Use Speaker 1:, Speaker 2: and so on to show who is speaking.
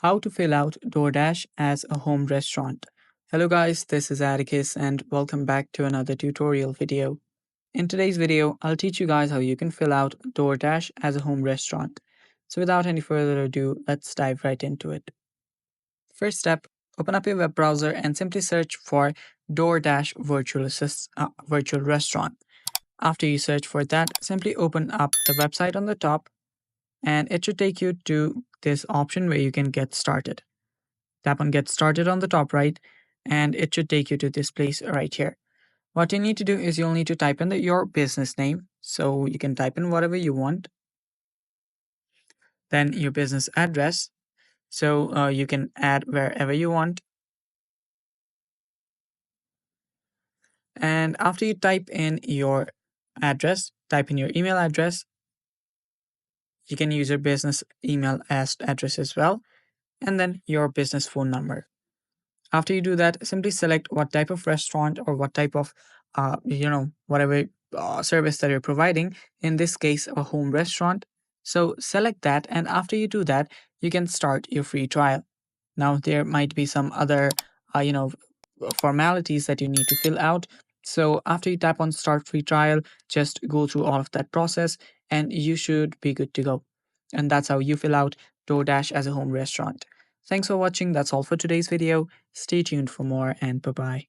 Speaker 1: How to fill out Doordash as a home restaurant. Hello guys, this is Atticus and welcome back to another tutorial video. In today's video, I'll teach you guys how you can fill out Doordash as a home restaurant. So without any further ado, let's dive right into it. First step, open up your web browser and simply search for Doordash virtual restaurant. After you search for that, simply open up the website on the top and it should take you to this option where you can get started. Tap on get started on the top right and it should take you to this place right here. What you need to do is you'll need to type in your business name. So you can type in whatever you want. Then your business address. So you can add wherever you want. And after you type in your address, type in your email address. You can use your business email as address as well. And then your business phone number. After you do that, simply select what type of restaurant or what type of, whatever service that you're providing. In this case, a home restaurant. So select that, and after you do that, you can start your free trial. Now there might be some other, formalities that you need to fill out. So after you tap on start free trial, just go through all of that process, and you should be good to go. And that's how you fill out DoorDash as a home restaurant. Thanks for watching. That's all for today's video. Stay tuned for more and bye bye.